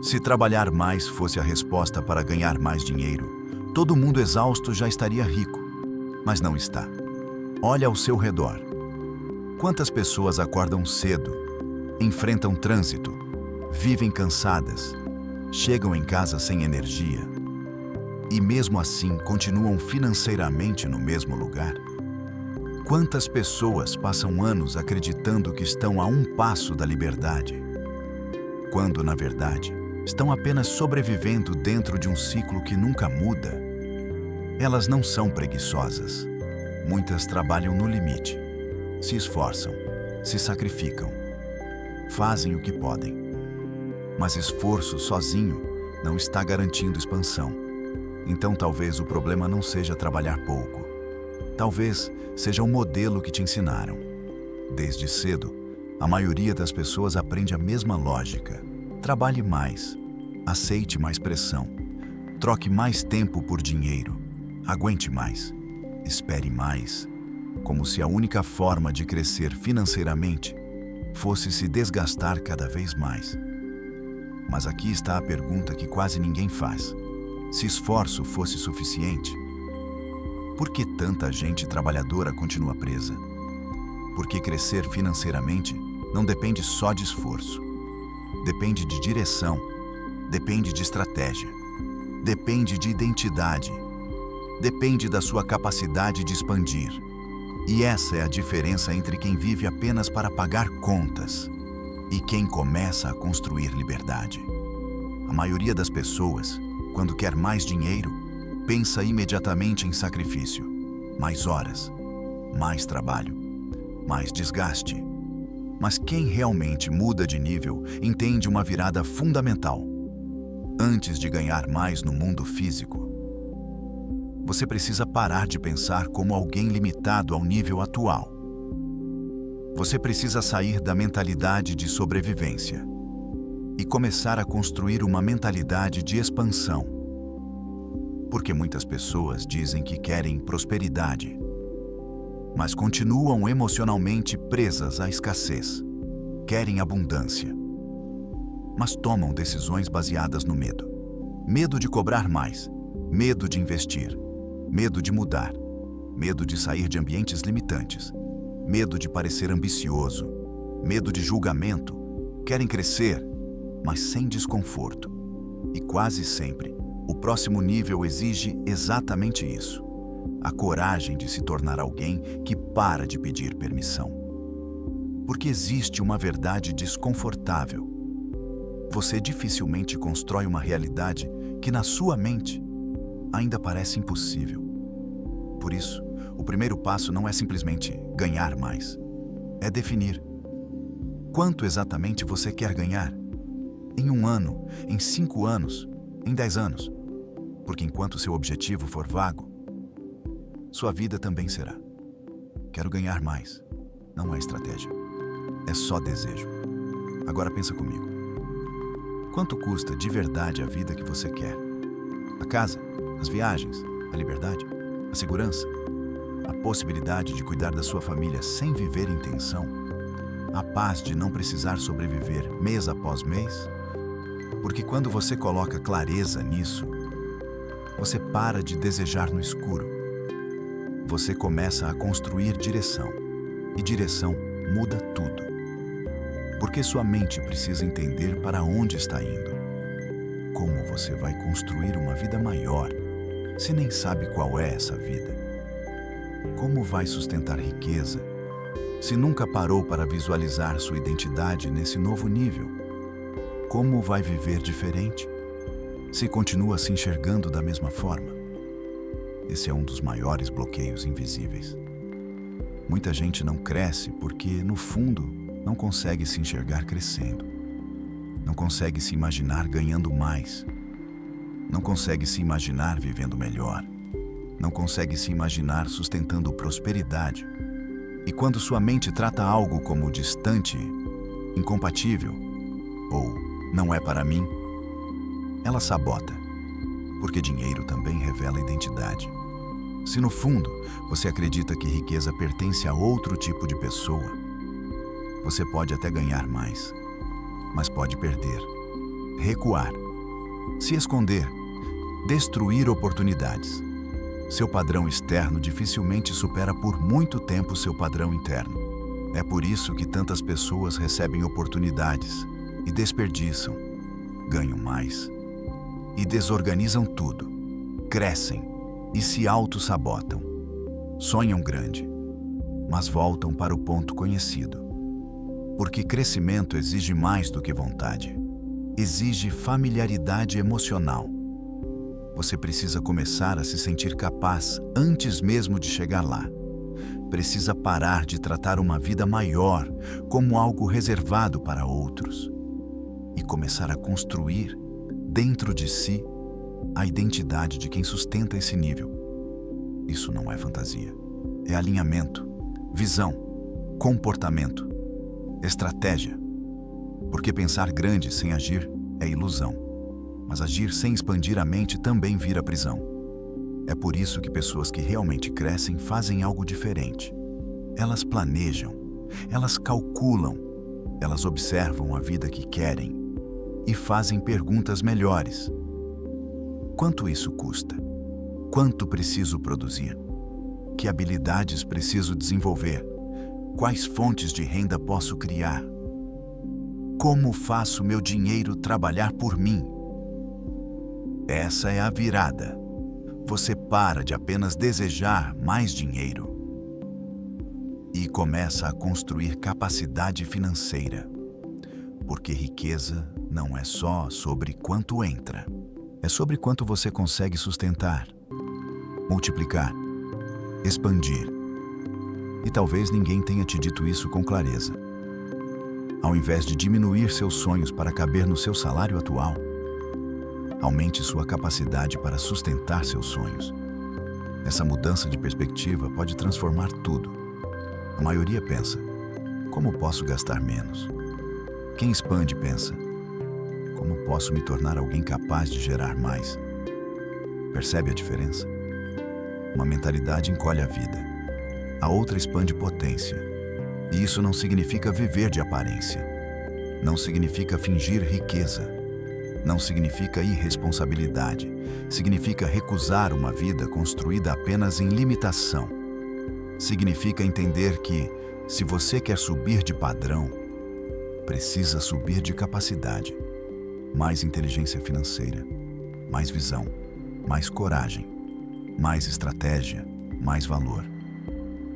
Se trabalhar mais fosse a resposta para ganhar mais dinheiro, todo mundo exausto já estaria rico. Mas não está. Olha ao seu redor. Quantas pessoas acordam cedo, enfrentam trânsito, vivem cansadas, chegam em casa sem energia e mesmo assim continuam financeiramente no mesmo lugar? Quantas pessoas passam anos acreditando que estão a um passo da liberdade, quando, na verdade, estão apenas sobrevivendo dentro de um ciclo que nunca muda? Elas não são preguiçosas. Muitas trabalham no limite, se esforçam, se sacrificam, fazem o que podem. Mas esforço sozinho não está garantindo expansão. Então talvez o problema não seja trabalhar pouco. Talvez seja o modelo que te ensinaram. Desde cedo, a maioria das pessoas aprende a mesma lógica. Trabalhe mais, aceite mais pressão, troque mais tempo por dinheiro, aguente mais, espere mais, como se a única forma de crescer financeiramente fosse se desgastar cada vez mais. Mas aqui está a pergunta que quase ninguém faz. Se esforço fosse suficiente, por que tanta gente trabalhadora continua presa? Porque crescer financeiramente não depende só de esforço. Depende de direção, depende de estratégia, depende de identidade, depende da sua capacidade de expandir. E essa é a diferença entre quem vive apenas para pagar contas e quem começa a construir liberdade. A maioria das pessoas, quando quer mais dinheiro, pensa imediatamente em sacrifício, mais horas, mais trabalho, mais desgaste. Mas quem realmente muda de nível entende uma virada fundamental. Antes de ganhar mais no mundo físico, você precisa parar de pensar como alguém limitado ao nível atual. Você precisa sair da mentalidade de sobrevivência e começar a construir uma mentalidade de expansão. Porque muitas pessoas dizem que querem prosperidade, mas continuam emocionalmente presas à escassez. Querem abundância, mas tomam decisões baseadas no medo. Medo de cobrar mais, medo de investir, medo de mudar, medo de sair de ambientes limitantes, medo de parecer ambicioso, medo de julgamento. Querem crescer, mas sem desconforto. E quase sempre, o próximo nível exige exatamente isso: a coragem de se tornar alguém que para de pedir permissão. Porque existe uma verdade desconfortável. Você dificilmente constrói uma realidade que na sua mente ainda parece impossível. Por isso, o primeiro passo não é simplesmente ganhar mais. É definir quanto exatamente você quer ganhar. Em 1 ano, em 5 anos, em 10 anos. Porque enquanto seu objetivo for vago, sua vida também será. Quero ganhar mais. Não é estratégia. É só desejo. Agora pensa comigo. Quanto custa de verdade a vida que você quer? A casa, as viagens, a liberdade, a segurança, a possibilidade de cuidar da sua família sem viver em tensão, a paz de não precisar sobreviver mês após mês? Porque quando você coloca clareza nisso, você para de desejar no escuro. Você começa a construir direção, e direção muda tudo. Porque sua mente precisa entender para onde está indo. Como você vai construir uma vida maior, se nem sabe qual é essa vida? Como vai sustentar riqueza, se nunca parou para visualizar sua identidade nesse novo nível? Como vai viver diferente, se continua se enxergando da mesma forma? Esse é um dos maiores bloqueios invisíveis. Muita gente não cresce porque, no fundo, não consegue se enxergar crescendo. Não consegue se imaginar ganhando mais. Não consegue se imaginar vivendo melhor. Não consegue se imaginar sustentando prosperidade. E quando sua mente trata algo como distante, incompatível, ou não é para mim, ela sabota. Porque dinheiro também revela identidade. Se no fundo você acredita que riqueza pertence a outro tipo de pessoa, você pode até ganhar mais, mas pode perder recuar, se esconder, destruir oportunidades. Seu padrão externo dificilmente supera por muito tempo seu padrão interno. É por isso que tantas pessoas recebem oportunidades e desperdiçam, ganham mais e desorganizam tudo, crescem e se auto-sabotam. Sonham grande, mas voltam para o ponto conhecido. Porque crescimento exige mais do que vontade. Exige familiaridade emocional. Você precisa começar a se sentir capaz antes mesmo de chegar lá. Precisa parar de tratar uma vida maior como algo reservado para outros e começar a construir, dentro de si, a identidade de quem sustenta esse nível. Isso não é fantasia. É alinhamento, visão, comportamento, estratégia. Porque pensar grande sem agir é ilusão. Mas agir sem expandir a mente também vira prisão. É por isso que pessoas que realmente crescem fazem algo diferente. Elas planejam, elas calculam, elas observam a vida que querem e fazem perguntas melhores. Quanto isso custa? Quanto preciso produzir? Que habilidades preciso desenvolver? Quais fontes de renda posso criar? Como faço meu dinheiro trabalhar por mim? Essa é a virada. Você para de apenas desejar mais dinheiro e começa a construir capacidade financeira. Porque riqueza não é só sobre quanto entra, é sobre quanto você consegue sustentar, multiplicar, expandir. E talvez ninguém tenha te dito isso com clareza. Ao invés de diminuir seus sonhos para caber no seu salário atual, aumente sua capacidade para sustentar seus sonhos. Essa mudança de perspectiva pode transformar tudo. A maioria pensa, como posso gastar menos? Quem expande pensa, como posso me tornar alguém capaz de gerar mais? Percebe a diferença? Uma mentalidade encolhe a vida, a outra expande potência. E isso não significa viver de aparência. Não significa fingir riqueza. Não significa irresponsabilidade. Significa recusar uma vida construída apenas em limitação. Significa entender que, se você quer subir de padrão, precisa subir de capacidade. Mais inteligência financeira, mais visão, mais coragem, mais estratégia, mais valor.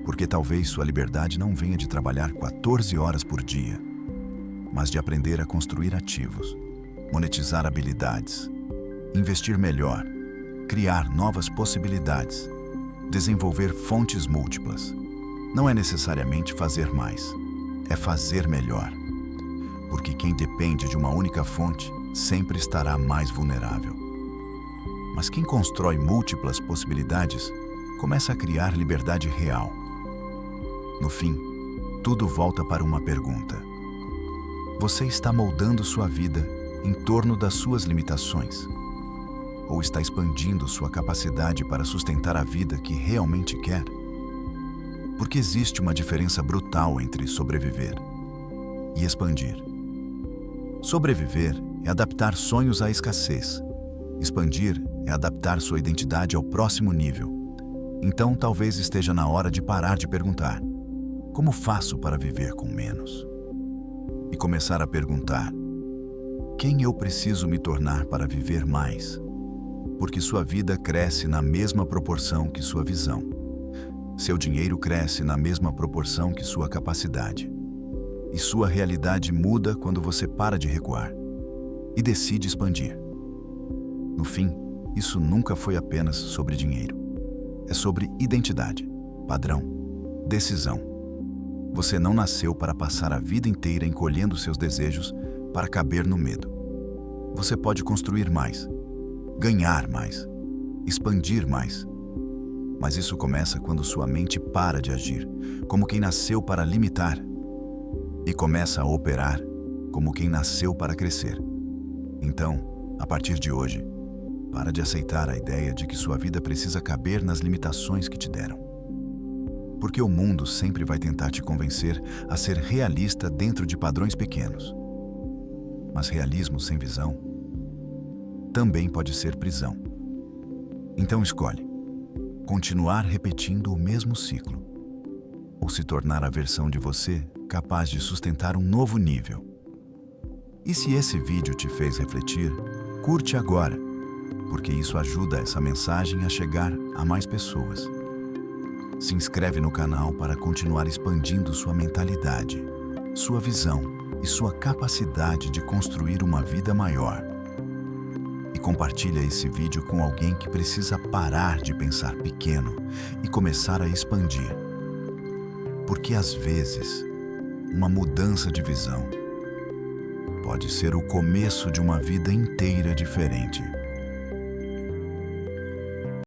Porque talvez sua liberdade não venha de trabalhar 14 horas por dia, mas de aprender a construir ativos, monetizar habilidades, investir melhor, criar novas possibilidades, desenvolver fontes múltiplas. Não é necessariamente fazer mais, é fazer melhor. Porque quem depende de uma única fonte sempre estará mais vulnerável. Mas quem constrói múltiplas possibilidades começa a criar liberdade real. No fim, tudo volta para uma pergunta. Você está moldando sua vida em torno das suas limitações? Ou está expandindo sua capacidade para sustentar a vida que realmente quer? Porque existe uma diferença brutal entre sobreviver e expandir. Sobreviver é adaptar sonhos à escassez. Expandir é adaptar sua identidade ao próximo nível. Então, talvez esteja na hora de parar de perguntar: como faço para viver com menos? E começar a perguntar: quem eu preciso me tornar para viver mais? Porque sua vida cresce na mesma proporção que sua visão. Seu dinheiro cresce na mesma proporção que sua capacidade. E sua realidade muda quando você para de recuar e decide expandir. No fim, isso nunca foi apenas sobre dinheiro. É sobre identidade, padrão, decisão. Você não nasceu para passar a vida inteira encolhendo seus desejos para caber no medo. Você pode construir mais, ganhar mais, expandir mais. Mas isso começa quando sua mente para de agir como quem nasceu para limitar e começa a operar como quem nasceu para crescer. Então, a partir de hoje, para de aceitar a ideia de que sua vida precisa caber nas limitações que te deram. Porque o mundo sempre vai tentar te convencer a ser realista dentro de padrões pequenos. Mas realismo sem visão também pode ser prisão. Então escolhe: continuar repetindo o mesmo ciclo ou se tornar a versão de você capaz de sustentar um novo nível. E se esse vídeo te fez refletir, curte agora, porque isso ajuda essa mensagem a chegar a mais pessoas. Se inscreve no canal para continuar expandindo sua mentalidade, sua visão e sua capacidade de construir uma vida maior. E compartilha esse vídeo com alguém que precisa parar de pensar pequeno e começar a expandir. Porque às vezes, uma mudança de visão pode ser o começo de uma vida inteira diferente.